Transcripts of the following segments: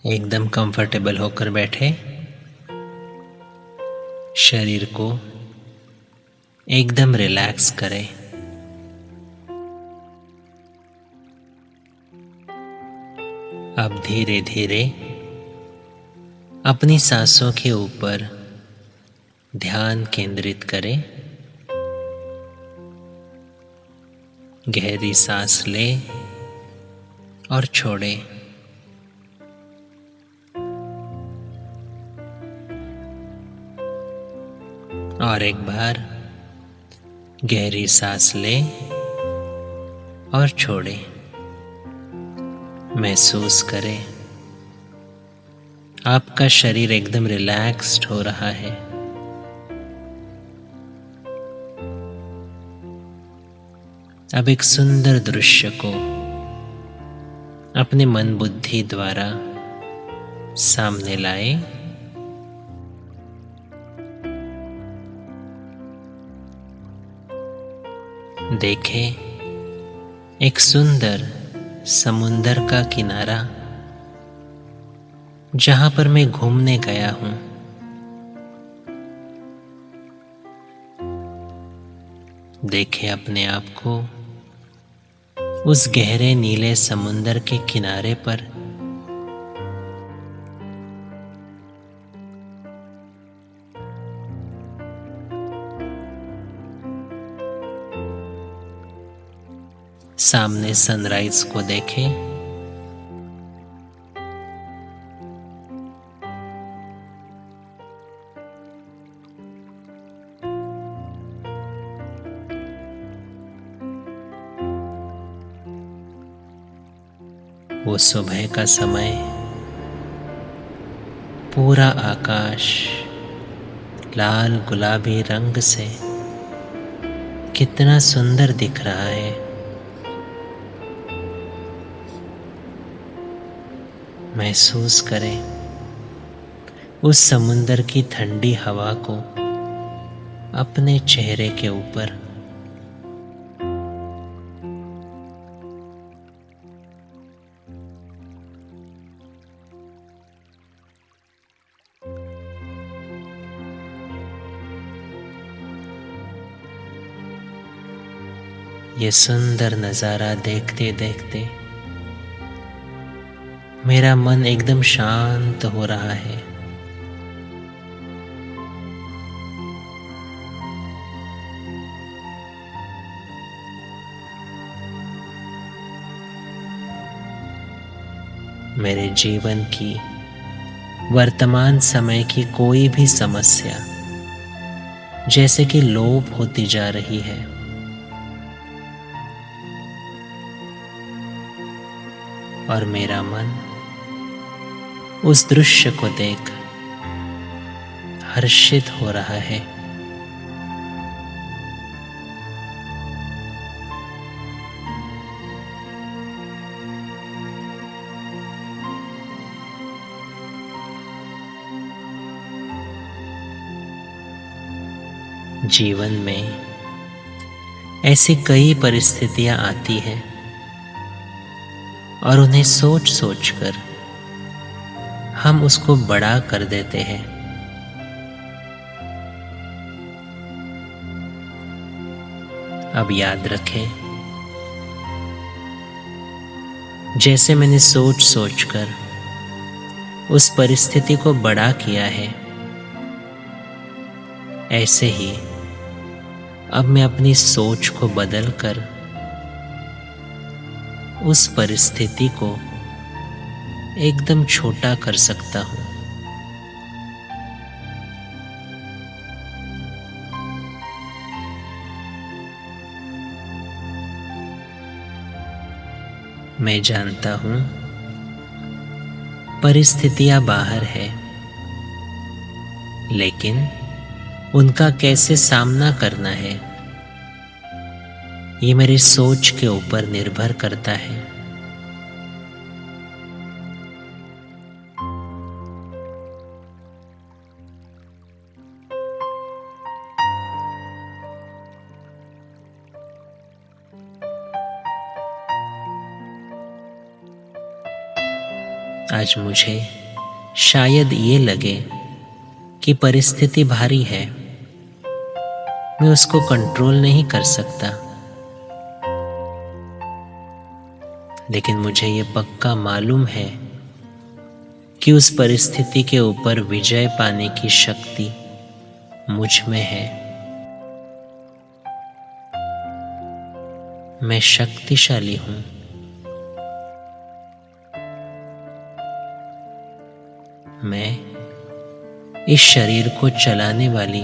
एकदम कंफर्टेबल होकर बैठे। शरीर को एकदम रिलैक्स करें। अब धीरे धीरे अपनी सांसों के ऊपर ध्यान केंद्रित करें। गहरी सांस लें और छोड़ें। और एक बार गहरी सांस लें और छोड़ें। महसूस करें आपका शरीर एकदम रिलैक्स्ड हो रहा है। अब एक सुंदर दृश्य को अपने मन बुद्धि द्वारा सामने लाए। देखें एक सुंदर समुंदर का किनारा जहां पर मैं घूमने गया हूं। देखें अपने आप को उस गहरे नीले समुंदर के किनारे पर। सामने सनराइज को देखें। वो सुबह का समय, पूरा आकाश लाल गुलाबी रंग से कितना सुंदर दिख रहा है। महसूस करें उस समुंदर की ठंडी हवा को अपने चेहरे के ऊपर। ये सुंदर नज़ारा देखते देखते मेरा मन एकदम शांत हो रहा है। मेरे जीवन की वर्तमान समय की कोई भी समस्या जैसे कि लोप होती जा रही है। और मेरा मन उस दृश्य को देख हर्षित हो रहा है। जीवन में ऐसी कई परिस्थितियां आती हैं और उन्हें सोच सोचकर हम उसको बड़ा कर देते हैं। अब याद रखें, जैसे मैंने सोच सोचकर उस परिस्थिति को बड़ा किया है, ऐसे ही अब मैं अपनी सोच को बदलकर उस परिस्थिति को एकदम छोटा कर सकता हूं। मैं जानता हूं परिस्थितियां बाहर है, लेकिन उनका कैसे सामना करना है ये मेरी सोच के ऊपर निर्भर करता है। आज मुझे शायद ये लगे कि परिस्थिति भारी है, मैं उसको कंट्रोल नहीं कर सकता, लेकिन मुझे ये पक्का मालूम है कि उस परिस्थिति के ऊपर विजय पाने की शक्ति मुझ में है। मैं शक्तिशाली हूं। मैं इस शरीर को चलाने वाली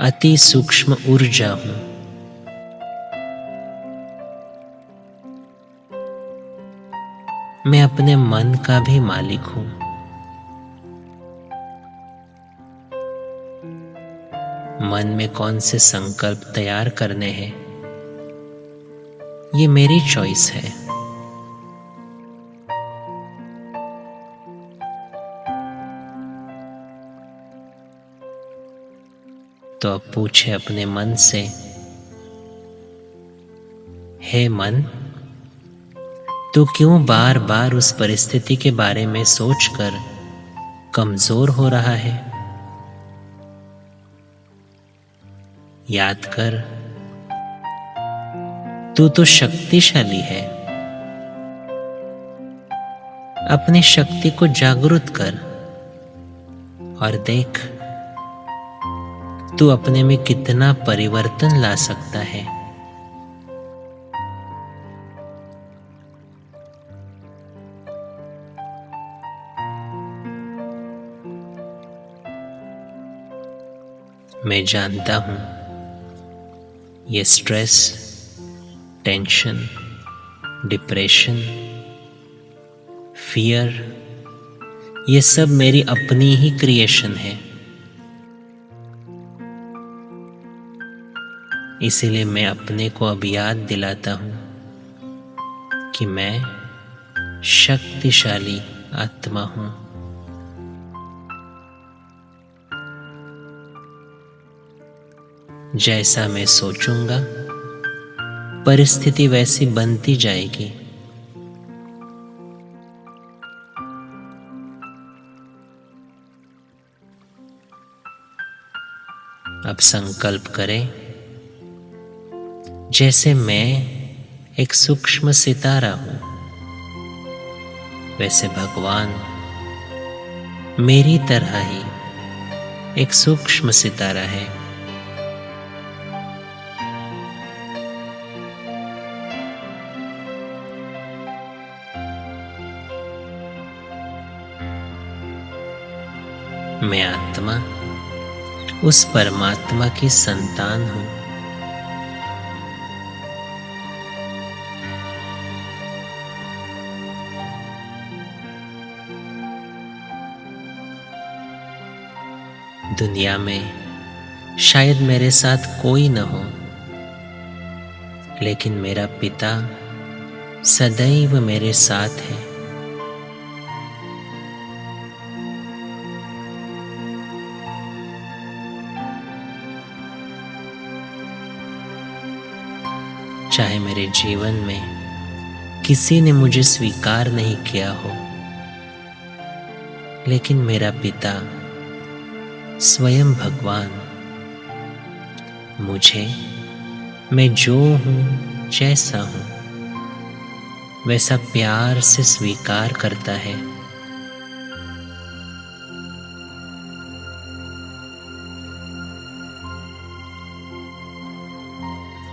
अति सूक्ष्म ऊर्जा हूं। मैं अपने मन का भी मालिक हूं। मन में कौन से संकल्प तैयार करने हैं, ये मेरी चॉइस है। तो अब पूछे अपने मन से, हे मन, तू क्यों बार बार उस परिस्थिति के बारे में सोचकर कमजोर हो रहा है? याद कर, तू तो शक्तिशाली है। अपनी शक्ति को जागृत कर और देख तू अपने में कितना परिवर्तन ला सकता है। मैं जानता हूं ये स्ट्रेस, टेंशन, डिप्रेशन, फियर, ये सब मेरी अपनी ही क्रिएशन है। इसीलिए मैं अपने को अब याद दिलाता हूं कि मैं शक्तिशाली आत्मा हूं। जैसा मैं सोचूंगा, परिस्थिति वैसी बनती जाएगी। अब संकल्प करें, जैसे मैं एक सूक्ष्म सितारा हूं, वैसे भगवान मेरी तरह ही एक सूक्ष्म सितारा है। मैं आत्मा उस परमात्मा की संतान हूं। दुनिया में शायद मेरे साथ कोई न हो, लेकिन मेरा पिता सदैव मेरे साथ है। चाहे मेरे जीवन में किसी ने मुझे स्वीकार नहीं किया हो, लेकिन मेरा पिता स्वयं भगवान मुझे, मैं जो हूं, जैसा हूं, वैसा प्यार से स्वीकार करता है।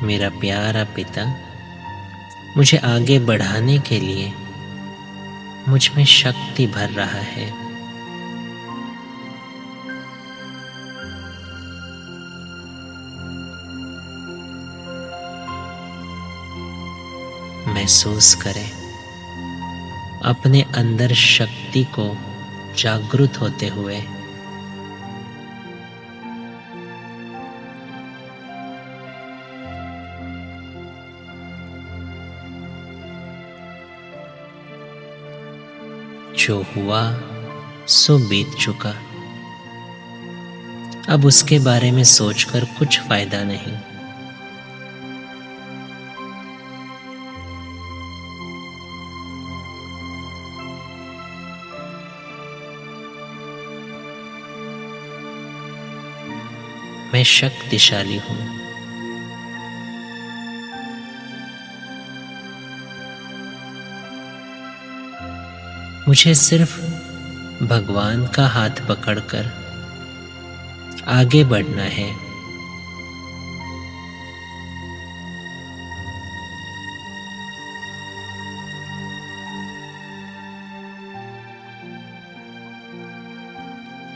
मेरा प्यारा पिता मुझे आगे बढ़ाने के लिए मुझ में शक्ति भर रहा है। महसूस करें अपने अंदर शक्ति को जागृत होते हुए। जो हुआ सो बीत चुका, अब उसके बारे में सोचकर कुछ फायदा नहीं। मैं शक्तिशाली हूँ। मुझे सिर्फ भगवान का हाथ पकड़कर आगे बढ़ना है।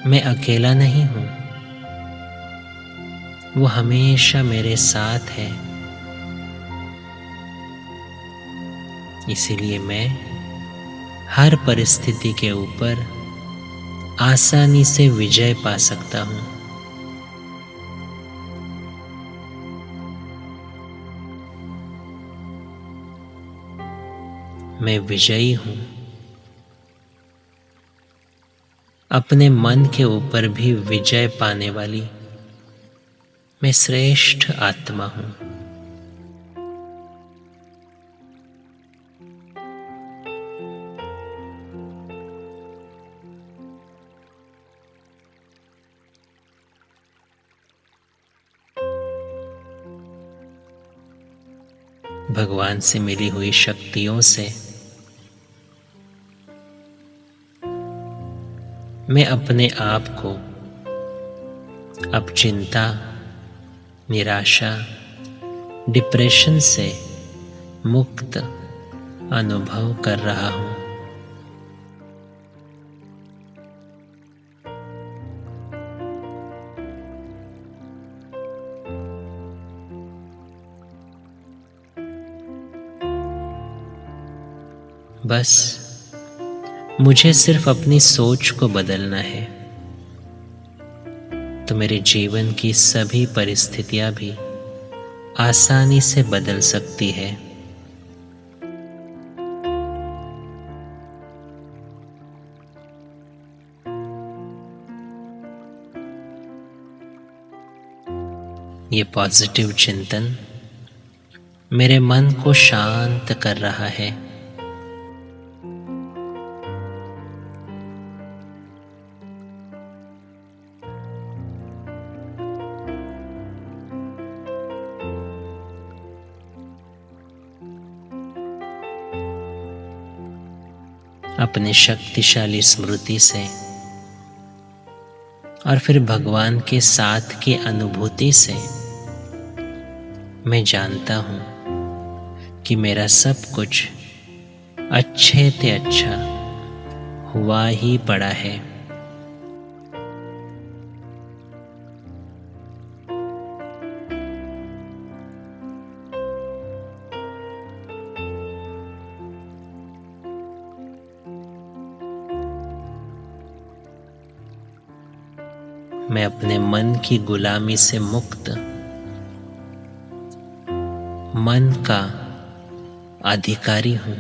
मैं अकेला नहीं हूँ, वो हमेशा मेरे साथ है। इसीलिए मैं हर परिस्थिति के ऊपर आसानी से विजय पा सकता हूँ। मैं विजयी हूँ। अपने मन के ऊपर भी विजय पाने वाली मैं श्रेष्ठ आत्मा हूँ। भगवान से मिली हुई शक्तियों से मैं अपने आप को अब चिंता, निराशा, डिप्रेशन से मुक्त अनुभव कर रहा हूँ। बस मुझे सिर्फ अपनी सोच को बदलना है, तो मेरे जीवन की सभी परिस्थितियां भी आसानी से बदल सकती है। ये पॉजिटिव चिंतन मेरे मन को शांत कर रहा है। अपने शक्तिशाली स्मृति से और फिर भगवान के साथ की अनुभूति से मैं जानता हूँ कि मेरा सब कुछ अच्छे से अच्छा हुआ ही पड़ा है। मैं अपने मन की गुलामी से मुक्त मन का अधिकारी हूँ।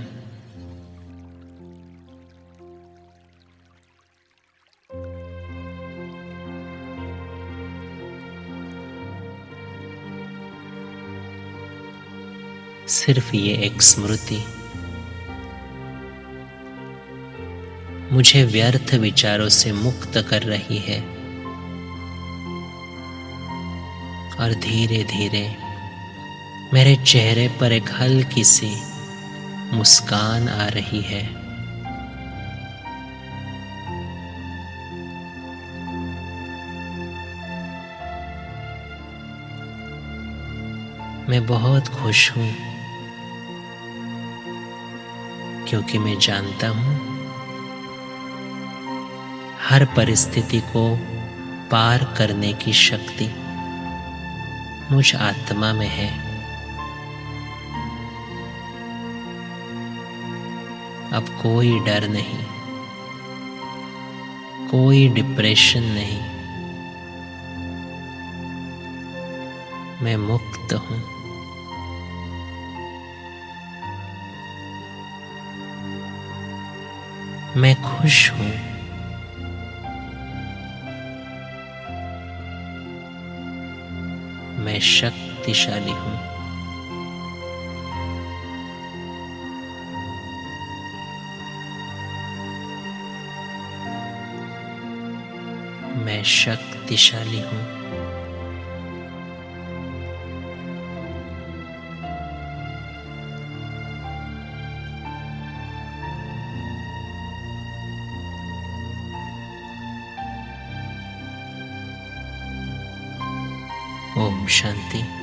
सिर्फ ये एक स्मृति मुझे व्यर्थ विचारों से मुक्त कर रही है और धीरे धीरे मेरे चेहरे पर एक हल्की सी मुस्कान आ रही है। मैं बहुत खुश हूँ क्योंकि मैं जानता हूँ हर परिस्थिति को पार करने की शक्ति मुझ आत्मा में है। अब कोई डर नहीं, कोई डिप्रेशन नहीं, मैं मुक्त हूँ। मैं खुश हूँ। मैं शक्तिशाली हूँ। मैं शक्तिशाली हूँ। ओम शांति।